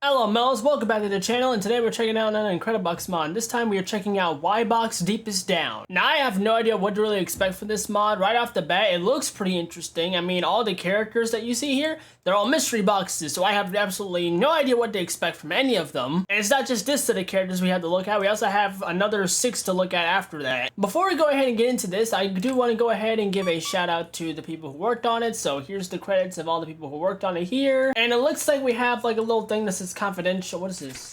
Hello Mells, welcome back to the channel, and today we're checking out an Incredibox mod. This time we are checking out Y-Box Deepest Down. Now I have no idea what to really expect from this mod. Right off the bat, it looks pretty interesting. I mean, all the characters that you see here, they're all mystery boxes, so I have absolutely no idea what to expect from any of them. And it's not just this set of characters we have to look at, we also have another 6 to look at after that. Before we go ahead and get into this, I do want to go ahead and give a shout out to the people who worked on it. So here's the credits of all the people who worked on it here. And it looks like we have like a little thing that says confidential. What is this?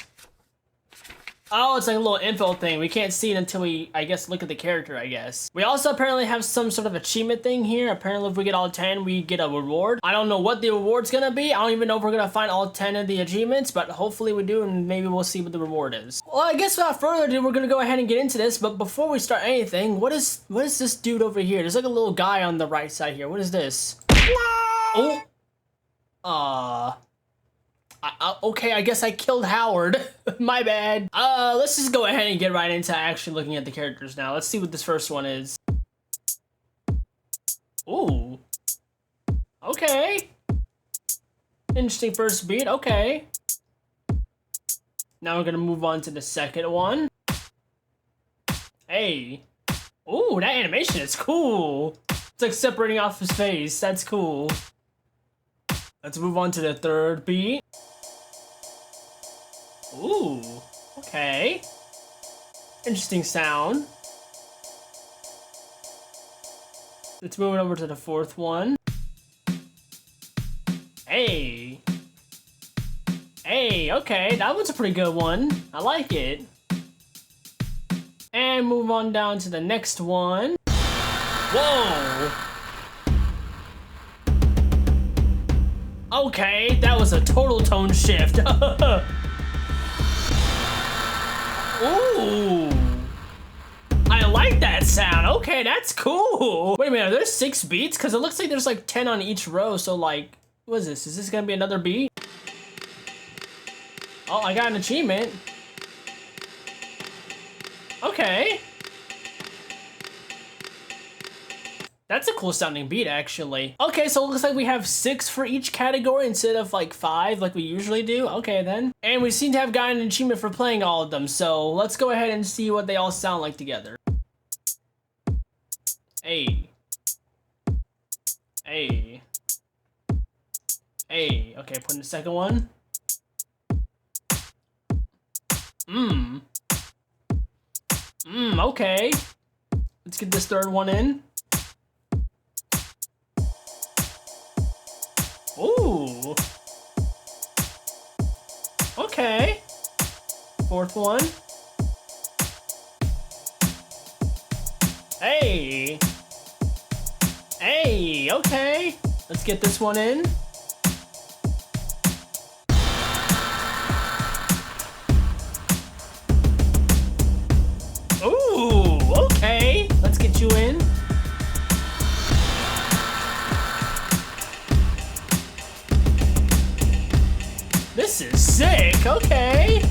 Oh, it's like a little info thing. We can't see it until we, I guess, look at the character, I guess. We also apparently have some sort of achievement thing here. Apparently if we get all 10, we get a reward. I don't know what the reward's gonna be. I don't even know if we're gonna find all 10 of the achievements, but hopefully we do, and maybe we'll see what the reward is. Well, I guess without further ado, we're gonna go ahead and get into this, but before we start anything, what is this dude over here? There's like a little guy on the right side here. What is this? Oh! Okay, I guess I killed Howard. My bad. Let's just go ahead and get right into actually looking at the characters now. Let's see what this first one is. Ooh. Okay. Interesting first beat, okay. Now we're gonna move on to the second one. Hey. Ooh, that animation is cool. It's like separating off his face, that's cool. Let's move on to the third beat. Ooh, okay. Interesting sound. Let's move it over to the fourth one. Hey. Hey, okay, that one's a pretty good one. I like it. And move on down to the next one. Whoa! Okay, that was a total tone shift. Ooh, I like that sound. Okay, that's cool. Wait a minute, are there 6 beats? Because it looks like there's like 10 on each row. So like, what is this? Is this gonna be another beat? Oh, I got an achievement. Okay. That's a cool sounding beat, actually. Okay, so it looks like we have 6 for each category instead of like 5 like we usually do. Okay, then. And we seem to have gotten an achievement for playing all of them, so let's go ahead and see what they all sound like together. Hey. Hey. Hey. Okay, put in the second one. Okay. Let's get this third one in. Ooh. Okay. Fourth one. Hey. Hey, okay. Let's get this one in. Ooh, okay. Let's get you in. This is sick, okay.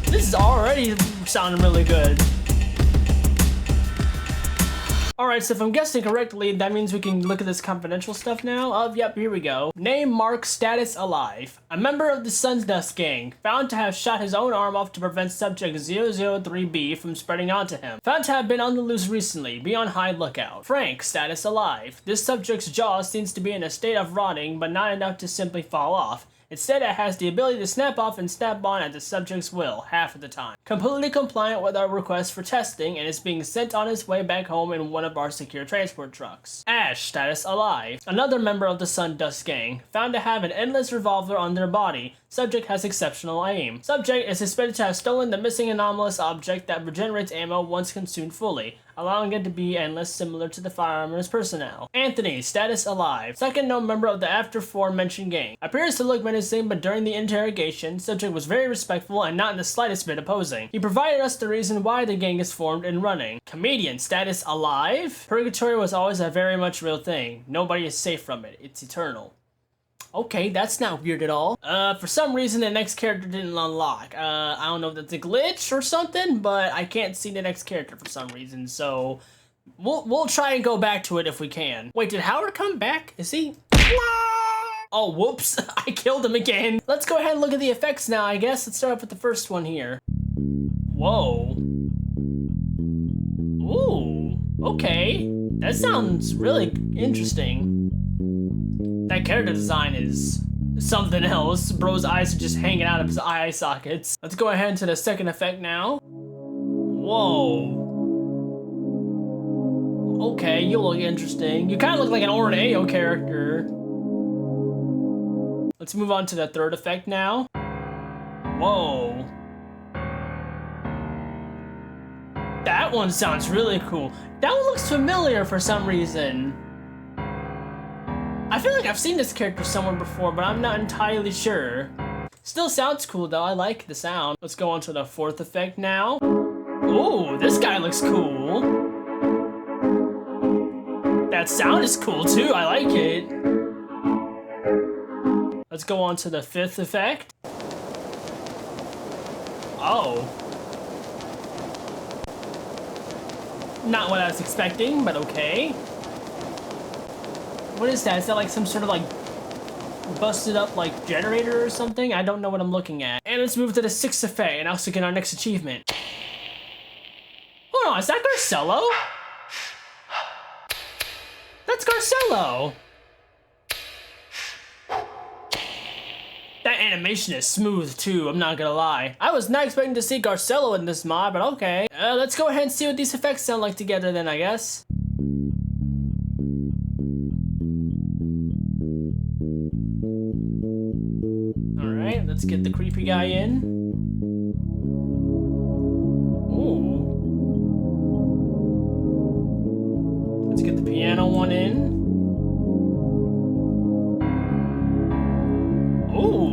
This is already sounding really good. Alright, so if I'm guessing correctly, that means we can look at this confidential stuff now. Yep, here we go. Name, mark, status, alive. A member of the Sundust Gang, found to have shot his own arm off to prevent subject 003B from spreading onto him. Found to have been on the loose recently, be on high lookout. Frank, status, alive. This subject's jaw seems to be in a state of rotting, but not enough to simply fall off. Instead, it has the ability to snap off and snap on at the subject's will, half of the time. Completely compliant with our request for testing, and is being sent on its way back home in one of our secure transport trucks. Ash, status alive. Another member of the Sundust Gang, found to have an endless revolver on their body. Subject has exceptional aim. Subject is suspected to have stolen the missing anomalous object that regenerates ammo once consumed fully, allowing it to be endless, similar to the firearmer's personnel. Anthony, status alive. Second known member of the aforementioned gang. Appears to look menacing, but during the interrogation, subject was very respectful and not in the slightest bit opposing. He provided us the reason why the gang is formed and running. Comedian, status alive. Purgatory was always a very much real thing. Nobody is safe from it. It's eternal. Okay, that's not weird at all. For some reason the next character didn't unlock. I don't know if that's a glitch or something, but I can't see the next character for some reason, so We'll try and go back to it if we can. Wait, did Howard come back? Is he? Oh, whoops. I killed him again. Let's go ahead and look at the effects now, I guess. Let's start off with the first one here. Whoa. Ooh, okay. That sounds really interesting. That character design is something else. Bro's eyes are just hanging out of his eye sockets. Let's go ahead to the second effect now. Whoa. Okay, you look interesting. You kind of look like an Orneo character. Let's move on to the third effect now. Whoa. That one sounds really cool. That one looks familiar for some reason. I feel like I've seen this character somewhere before, but I'm not entirely sure. Still sounds cool though, I like the sound. Let's go on to the fourth effect now. Ooh, this guy looks cool. That sound is cool too, I like it. Let's go on to the fifth effect. Oh. Not what I was expecting, but okay. What is that? Is that like some sort of like busted up like generator or something? I don't know what I'm looking at. And let's move to the sixth effect and also get our next achievement. Hold on, is that Garcello? That's Garcello! That animation is smooth too, I'm not gonna lie. I was not expecting to see Garcello in this mod, but okay. Let's go ahead and see what these effects sound like together then, I guess. Alright, let's get the creepy guy in. Ooh. Let's get the piano one in. Ooh.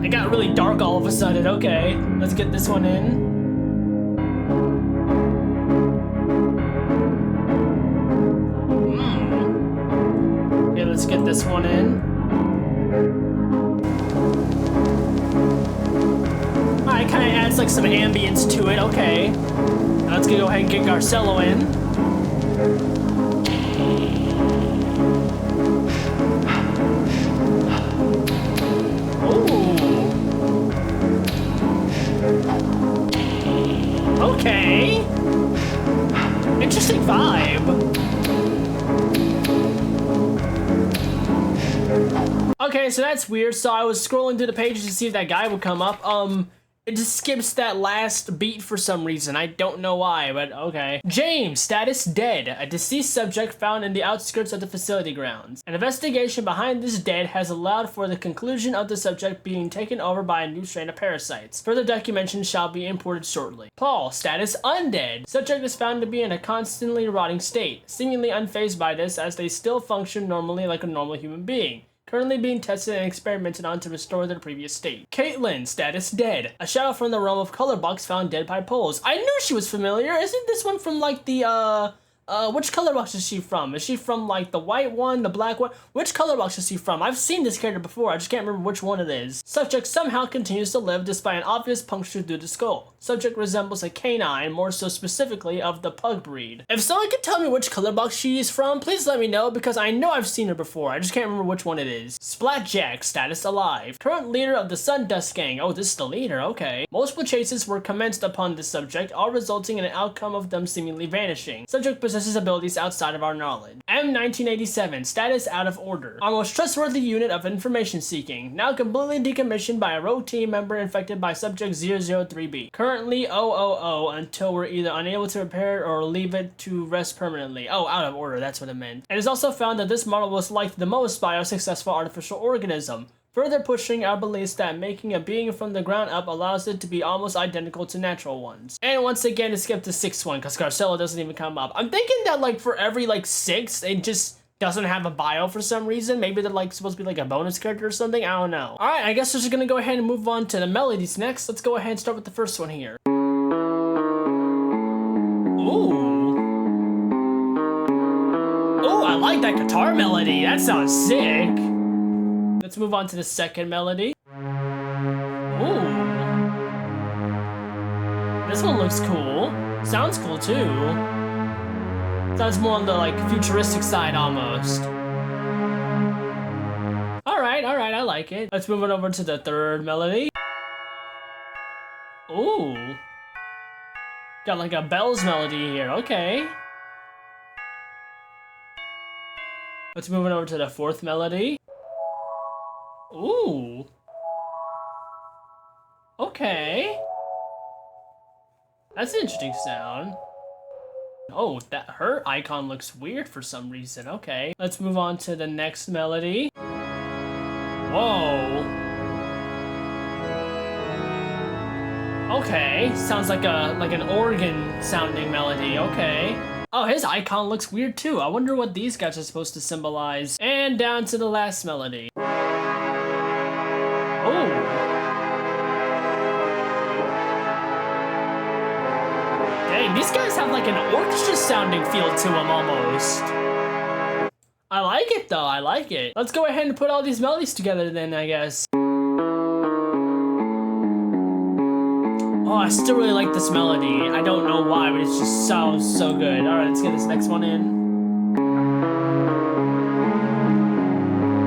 It got really dark all of a sudden. Okay, let's get this one in. Okay, let's get this one in. Alright, kind of adds like some ambience to it. Okay. Now let's go ahead and get Garcello in. Okay. Interesting vibe. Okay, so that's weird. So I was scrolling through the pages to see if that guy would come up. It just skips that last beat for some reason. I don't know why, but okay. James, status dead. A deceased subject found in the outskirts of the facility grounds. An investigation behind this dead has allowed for the conclusion of the subject being taken over by a new strain of parasites. Further documentation shall be imported shortly. Paul, status undead. Subject is found to be in a constantly rotting state, seemingly unfazed by this as they still function normally like a normal human being. Currently being tested and experimented on to restore their previous state. Caitlin, status dead. A shadow from the realm of Colorbox found dead by poles. I knew she was familiar. Isn't this one from like the, which color box is she from? Is she from like the white one, the black one? Which color box is she from? I've seen this character before, I just can't remember which one it is. Subject somehow continues to live despite an obvious puncture through the skull. Subject resembles a canine, more so specifically of the pug breed. If someone could tell me which color box she is from, please let me know because I know I've seen her before, I just can't remember which one it is. Splatjack, status alive. Current leader of the Sundust Gang. Oh, this is the leader, okay. Multiple chases were commenced upon this subject, all resulting in an outcome of them seemingly vanishing. Subject possesses abilities outside of our knowledge. M1987, status out of order. Our most trustworthy unit of information seeking, now completely decommissioned by a rogue team member infected by subject 003B. Currently 000 until we're either unable to repair it or leave it to rest permanently. Oh, out of order, that's what it meant. It is also found that this model was liked the most by our successful artificial organism, further pushing our beliefs that making a being from the ground up allows it to be almost identical to natural ones. And once again, to skip the sixth one, because Garcello doesn't even come up. I'm thinking that like for every like six, it just doesn't have a bio for some reason. Maybe they're like supposed to be like a bonus character or something, I don't know. Alright, I guess we're just gonna go ahead and move on to the melodies next. Let's go ahead and start with the first one here. Ooh. Ooh, I like that guitar melody, that sounds sick. Let's move on to the second melody. Ooh. This one looks cool. Sounds cool too. Sounds more on the like futuristic side almost. Alright, I like it. Let's move on over to the third melody. Ooh. Got like a bells melody here, okay. Let's move on over to the fourth melody. Ooh. Okay. That's an interesting sound. Oh, her icon looks weird for some reason. Okay. Let's move on to the next melody. Whoa. Okay. Sounds like an organ sounding melody. Okay. Oh, his icon looks weird too. I wonder what these guys are supposed to symbolize. And down to the last melody. Oh. Dang, these guys have like an orchestra sounding feel to them almost. I like it though, I like it. Let's go ahead and put all these melodies together then, I guess. Oh, I still really like this melody. I don't know why, but it just sounds so good. Alright, let's get this next one in.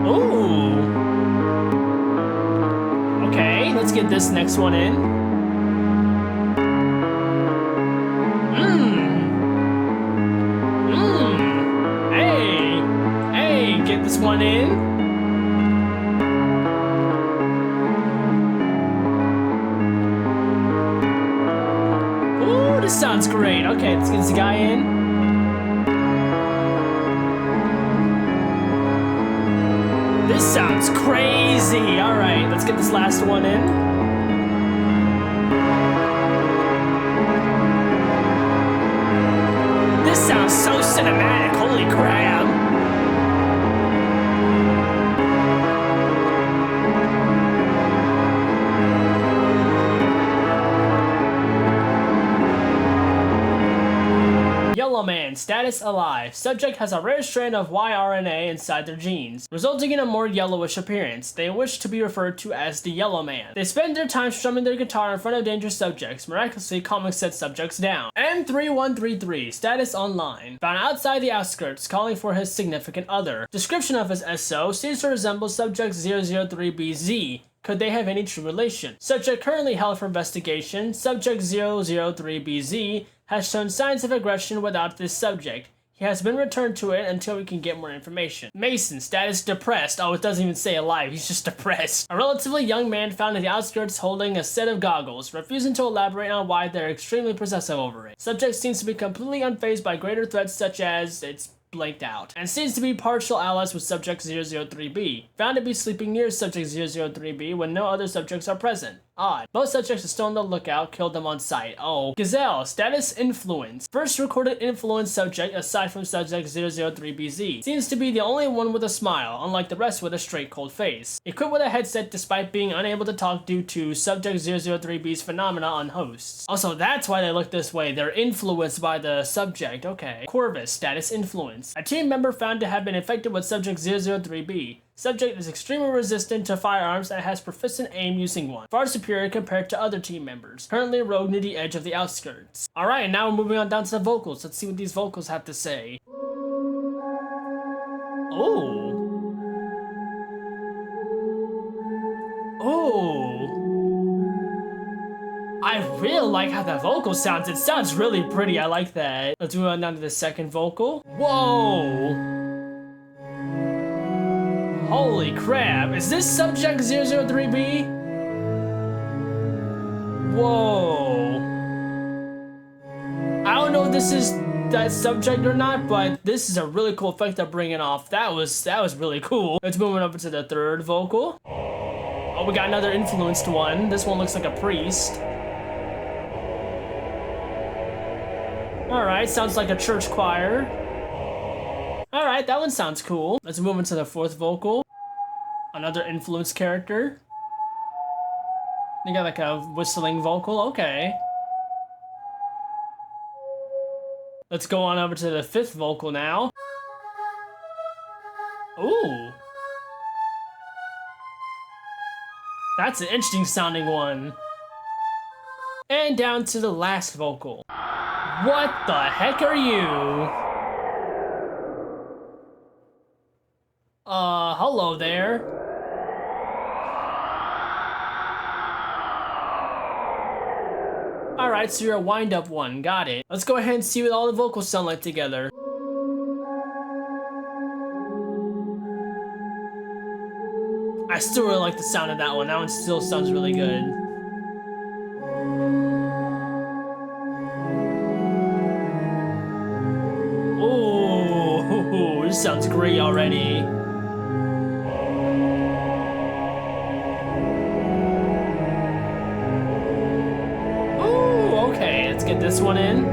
Ooh. Okay, let's get this next one in. Get this one in. Ooh, this sounds great. Okay, let's get this guy in. This sounds crazy. All right, let's get this last one in. This sounds so cinematic. Holy crap. Yellow Man, status alive. Subject has a rare strand of yRNA inside their genes, resulting in a more yellowish appearance. They wish to be referred to as the Yellow Man. They spend their time strumming their guitar in front of dangerous subjects, miraculously calming said subjects down. M3133, status online. Found outside the outskirts, calling for his significant other. Description of his SO seems to resemble subject 003BZ. Could they have any true relation? Subject currently held for investigation. Subject 003BZ has shown signs of aggression without this subject. He has been returned to it until we can get more information. Mason, status depressed. Oh, it doesn't even say alive, he's just depressed. A relatively young man found in the outskirts holding a set of goggles, refusing to elaborate on why they're extremely possessive over it. Subject seems to be completely unfazed by greater threats such as it's blanked out, and seems to be partial allies with subject 003B. Found to be sleeping near subject 003B when no other subjects are present. Odd. Most subjects are still on the lookout, killed them on sight. Oh. Gazelle, status influence. First recorded influence subject aside from subject 003BZ. Seems to be the only one with a smile, unlike the rest with a straight cold face. Equipped with a headset despite being unable to talk due to subject 003B's phenomena on hosts. Also, that's why they look this way. They're influenced by the subject. Okay. Corvus, status influence. A team member found to have been infected with subject 003B. Subject is extremely resistant to firearms and has proficient aim using one. Far superior compared to other team members. Currently rogue near the edge of the outskirts. Alright, now we're moving on down to the vocals. Let's see what these vocals have to say. Oh. Oh. I really like how that vocal sounds. It sounds really pretty. I like that. Let's move on down to the second vocal. Whoa. Holy crap, is this subject 003B? Whoa. I don't know if this is that subject or not, but this is a really cool effect they're bringing off. That was really cool. Let's move on over to the third vocal. Oh, we got another influenced one. This one looks like a priest. Alright, sounds like a church choir. Alright, that one sounds cool. Let's move into the fourth vocal. Another influenced character. They got like a whistling vocal, okay. Let's go on over to the fifth vocal now. Ooh. That's an interesting sounding one. And down to the last vocal. What the heck are you? Hello there. Alright, so you're a wind-up one, got it. Let's go ahead and see what all the vocals sound like together. I still really like the sound of that one. That one still sounds really good. Ooh, this sounds great already. Ooh, okay, let's get this one in.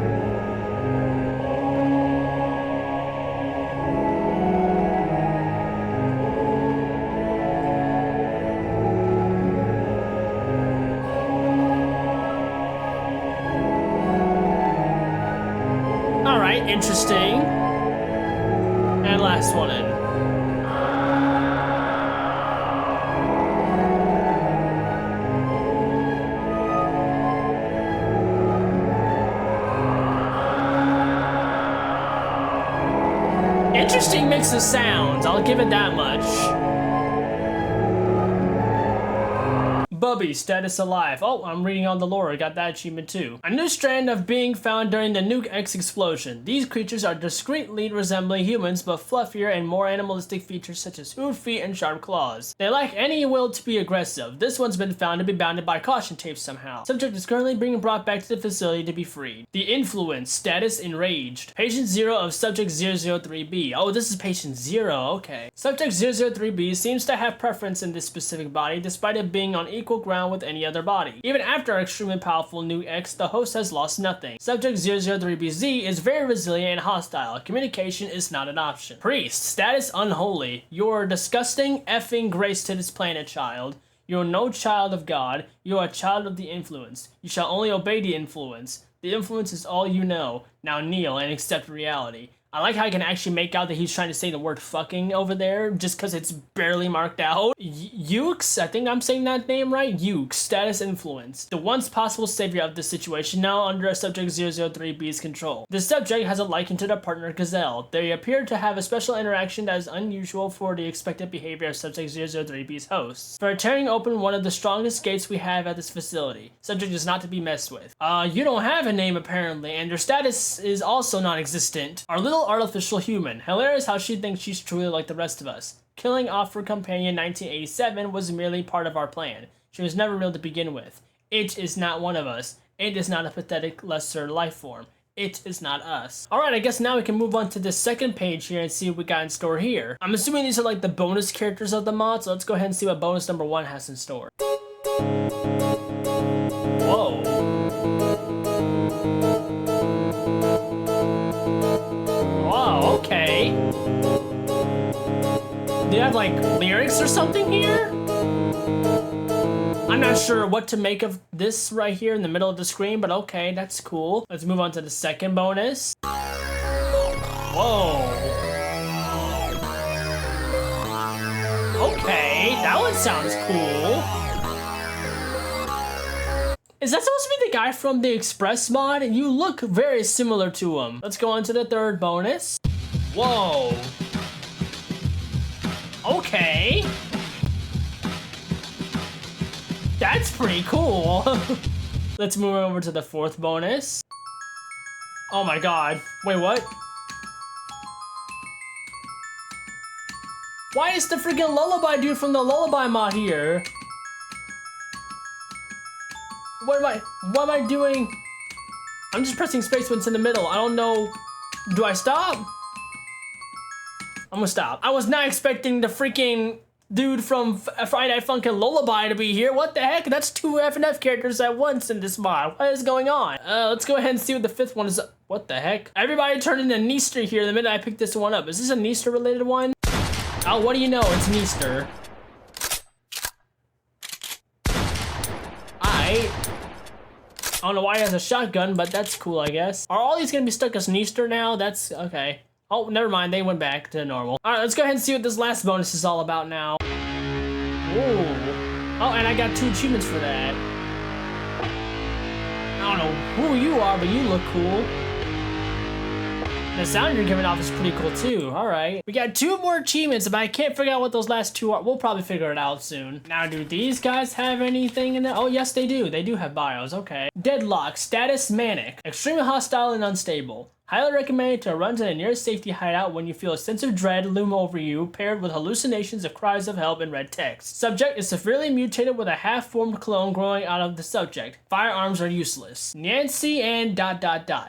Alright, interesting. And last one in. Interesting mix of sounds, I'll give it that much. Bubby, status alive. Oh, I'm reading on the lore, I got that achievement too. A new strand of being found during the Nuke X explosion. These creatures are discreetly resembling humans, but fluffier and more animalistic features such as hoof feet and sharp claws. They lack any will to be aggressive. This one's been found to be bounded by caution tape somehow. Subject is currently being brought back to the facility to be freed. The influence, status enraged. Patient 0 of subject 003B. Oh, this is patient 0, okay. Subject 003B seems to have preference in this specific body despite it being on equal ground with any other body. Even after our extremely powerful Nuke X, the host has lost nothing. Subject 003BZ is very resilient and hostile. Communication is not an option. Priest, status unholy. You're a disgusting effing grace to this planet, child. You're no child of God. You are a child of the influence. You shall only obey the influence. The influence is all you know. Now kneel and accept reality. I like how I can actually make out that he's trying to say the word fucking over there just because it's barely marked out. Ukes, I think I'm saying that name right. Ukes, status influence. The once possible savior of this situation, now under subject 003B's control. The subject has a liking to their partner Gazelle. They appear to have a special interaction that is unusual for the expected behavior of subject 003B's hosts. For tearing open one of the strongest gates we have at this facility. Subject is not to be messed with. You don't have a name apparently, and their status is also non-existent. Our little artificial human. Hilarious how she thinks she's truly like the rest of us. Killing off her companion 1987 was merely part of our plan. She was never real to begin with. It is not one of us. It is not a pathetic lesser life form. It is not us. Alright, I guess now we can move on to the second page here and see what we got in store here. I'm assuming these are like the bonus characters of the mod, so let's go ahead and see what bonus number 1 has in store. Whoa. Wow, okay. Do you have like lyrics or something here? I'm not sure what to make of this right here in the middle of the screen, but okay, that's cool. Let's move on to the second bonus. Whoa. Okay, that one sounds cool. Is that supposed to be the guy from the Express mod? You look very similar to him. Let's go on to the third bonus. Whoa. Okay. That's pretty cool. Let's move over to the fourth bonus. Oh my god. Wait, what? Why is the freaking Lullaby dude from the Lullaby mod here? What am I doing? I'm just pressing space when it's in the middle. I don't know. Do I stop? I'm gonna stop. I was not expecting the freaking dude from Friday Night Funkin' Lullaby to be here. What the heck? That's 2 FNF characters at once in this mod. What is going on? Let's go ahead and see what the fifth one is. What the heck? Everybody turned into Neaster here the minute I picked this one up. Is this a Neaster related one? Oh, what do you know? It's Neaster. I don't know why he has a shotgun, but that's cool, I guess. Are all these gonna be stuck as Neaster now? That's okay. Oh, never mind. They went back to normal. All right, let's go ahead and see what this last bonus is all about now. Ooh. Oh, and I got 2 achievements for that. I don't know who you are, but you look cool. The sound you're giving off is pretty cool too. All right. We got 2 more achievements, but I can't figure out what those last 2 are. We'll probably figure it out soon. Now, do these guys have anything in it? Oh, yes, they do. They do have bios. Okay. Deadlock. Status manic. Extremely hostile and unstable. Highly recommended to run to the nearest safety hideout when you feel a sense of dread loom over you, paired with hallucinations of cries of help in red text. Subject is severely mutated with a half-formed clone growing out of the subject. Firearms are useless. Nancy and ...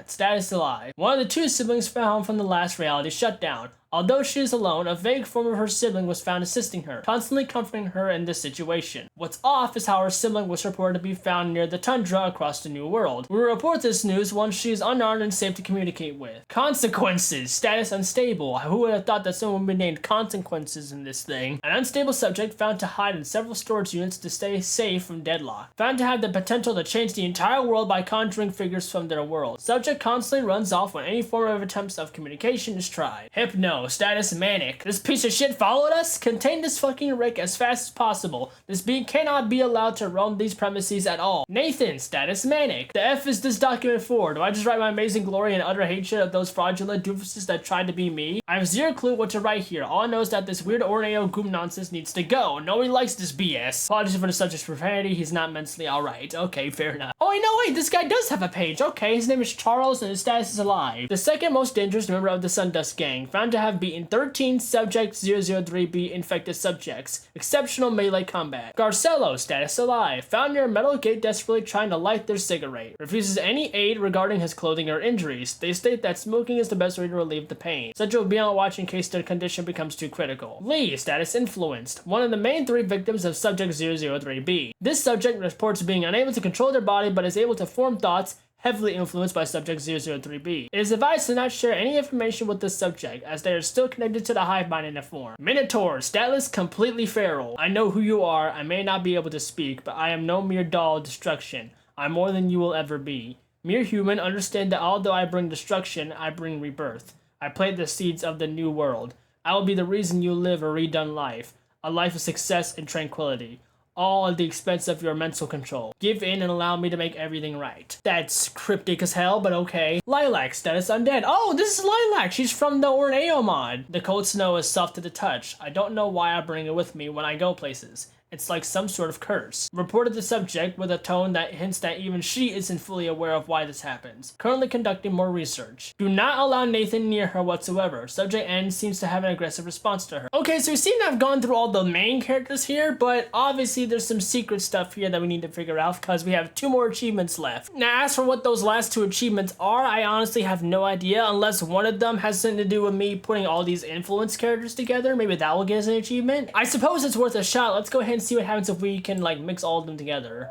Status alive. One of the 2 siblings found from the last reality shutdown. Although she is alone, a vague form of her sibling was found assisting her, constantly comforting her in this situation. What's off is how her sibling was reported to be found near the tundra across the New World. We will report this news once she is unarmed and safe to communicate with. Consequences. Status unstable. Who would have thought that someone would be named Consequences in this thing? An unstable subject found to hide in several storage units to stay safe from deadlock. Found to have the potential to change the entire world by conjuring figures from their world. Subject constantly runs off when any form of attempts of communication is tried. Hypno. Status manic. This piece of shit followed us? Contain this fucking wreck as fast as possible. This being cannot be allowed to roam these premises at all. Nathan. Status manic. The F is this document for? Do I just write my amazing glory and utter hatred of those fraudulent doofuses that tried to be me? I have zero clue what to write here. All I know is that this weird Orneo goop nonsense needs to go. Nobody likes this BS. Apologies for the subject's profanity. He's not mentally alright. Okay, fair enough. Oh, wait, this guy does have a page. Okay, his name is Charles and his status is alive. The second most dangerous member of the Sundust Gang, found to have beaten 13 Subject 003B infected subjects. Exceptional melee combat. Garcello, status alive. Found near a metal gate desperately trying to light their cigarette. Refuses any aid regarding his clothing or injuries. They state that smoking is the best way to relieve the pain. Subject will be on watch in case their condition becomes too critical. Lee, status influenced. One of the main 3 victims of Subject 003B. This subject reports being unable to control their body but is able to form thoughts heavily influenced by Subject 003B. It is advised to not share any information with this subject, as they are still connected to the hive mind in a form. Minotaur, status completely feral. I know who you are, I may not be able to speak, but I am no mere doll of destruction. I'm more than you will ever be. Mere human, understand that although I bring destruction, I bring rebirth. I plant the seeds of the new world. I will be the reason you live a redone life. A life of success and tranquility. All at the expense of your mental control. Give in and allow me to make everything right. That's cryptic as hell, but okay. Lilac, status undead. Oh, this is Lilac. She's from the Orneo mod. The cold snow is soft to the touch. I don't know why I bring it with me when I go places. It's like some sort of curse. Reported the subject with a tone that hints that even she isn't fully aware of why this happens. Currently conducting more research. Do not allow Nathan near her whatsoever. Subject N seems to have an aggressive response to her. Okay, so we seem to have gone through all the main characters here, but obviously there's some secret stuff here that we need to figure out because we have 2 more achievements left. Now, as for what those last 2 achievements are, I honestly have no idea unless one of them has something to do with me putting all these influence characters together. Maybe that will get us an achievement. I suppose it's worth a shot. Let's go ahead and see what happens if we can like mix all of them together.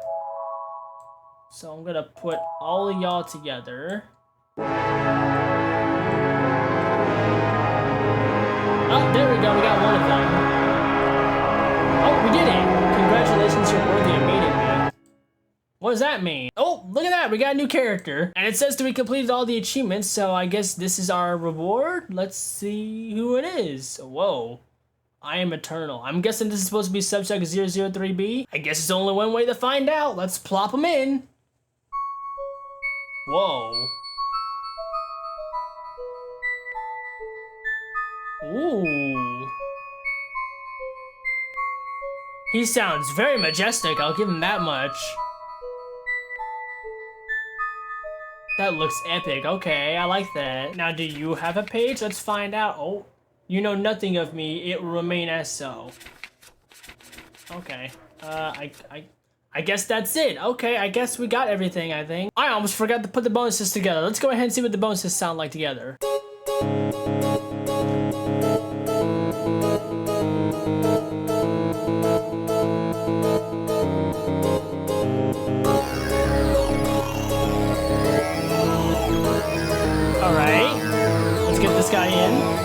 So I'm gonna put all of y'all together. Oh, there we go, we got one of them. Oh, we did it! Congratulations, you're worthy of meeting me. What does that mean? Oh, look at that, we got a new character. And it says that we completed all the achievements, so I guess this is our reward? Let's see who it is. Whoa. I am eternal. I'm guessing this is supposed to be Subject 003B. I guess it's only one way to find out. Let's plop him in. Whoa. Ooh. He sounds very majestic, I'll give him that much. That looks epic. Okay, I like that. Now, do you have a page? Let's find out. Oh. You know nothing of me, it will remain as so. Okay, I guess that's it. Okay, I guess we got everything, I think. I almost forgot to put the bonuses together. Let's go ahead and see what the bonuses sound like together. Alright, let's get this guy in.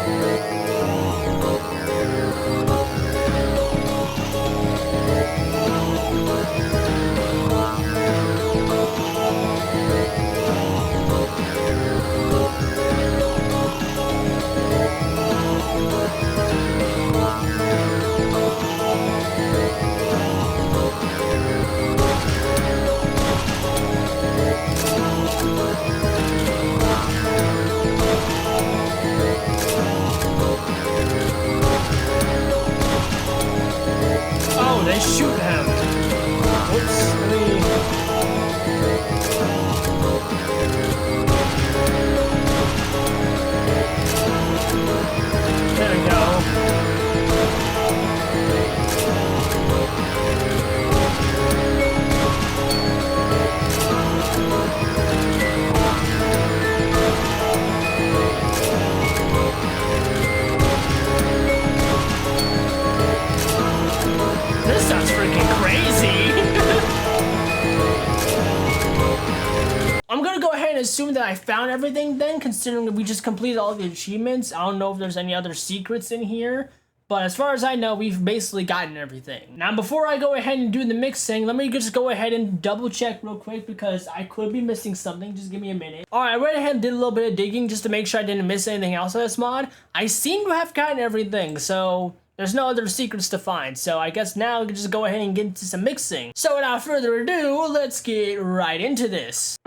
assume that I found everything then, considering that we just completed all the achievements. I don't know if there's any other secrets in here. But as far as I know, we've basically gotten everything. Now, before I go ahead and do the mixing, let me just go ahead and double check real quick because I could be missing something. Just give me a minute. All right, I went ahead and did a little bit of digging just to make sure I didn't miss anything else on this mod. I seem to have gotten everything, so there's no other secrets to find. So I guess now we can just go ahead and get into some mixing. So without further ado, let's get right into this.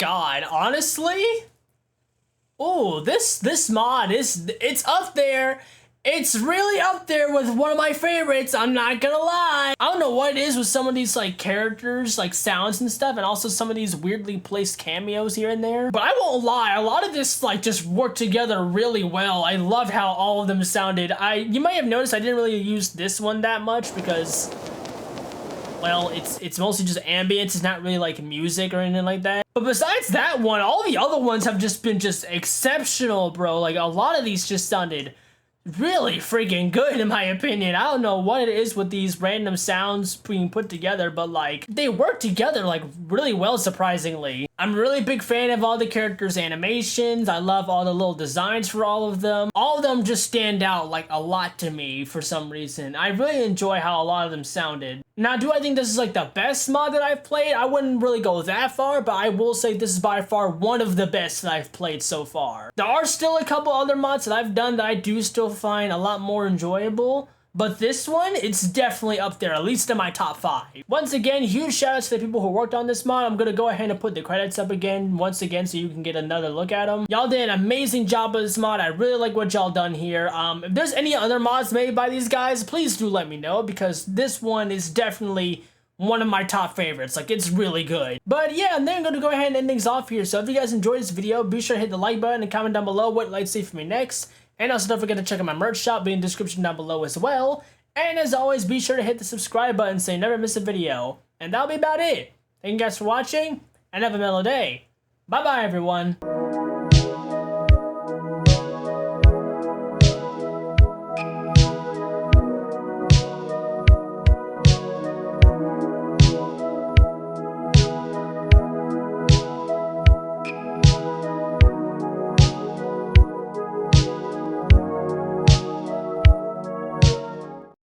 god, honestly? Oh, this mod it's up there. It's really up there with one of my favorites, I'm not gonna lie. I don't know what it is with some of these like characters, like sounds and stuff, and also some of these weirdly placed cameos here and there. But I won't lie, a lot of this like just worked together really well. I love how all of them sounded. You might have noticed I didn't really use this one that much because, well, it's mostly just ambience. It's not really like music or anything like that. But besides that one, all the other ones have just been just exceptional, bro. Like a lot of these just sounded really freaking good in my opinion. I don't know what it is with these random sounds being put together, but like they work together like really well, surprisingly. I'm a really big fan of all the characters' animations. I love all the little designs for all of them. All of them just stand out like a lot to me for some reason. I really enjoy how a lot of them sounded. Now, do I think this is like the best mod that I've played? I wouldn't really go that far, but I will say this is by far one of the best that I've played so far. There are still a couple other mods that I've done that I do still find a lot more enjoyable, but this one, it's definitely up there, at least in my top 5. Once again, huge shout out to the people who worked on this mod. I'm gonna go ahead and put the credits up again, once again, so you can get another look at them. Y'all did an amazing job with this mod. I really like what y'all done here. If there's any other mods made by these guys, please do let me know, because this one is definitely one of my top favorites. Like, it's really good. But yeah, and then I'm gonna go ahead and end things off here. So if you guys enjoyed this video, be sure to hit the like button and comment down below what you'd like to see from me next. And also don't forget to check out my merch shop, be in the description down below as well. And as always, be sure to hit the subscribe button so you never miss a video. And that'll be about it. Thank you guys for watching, and have a mellow day. Bye bye everyone.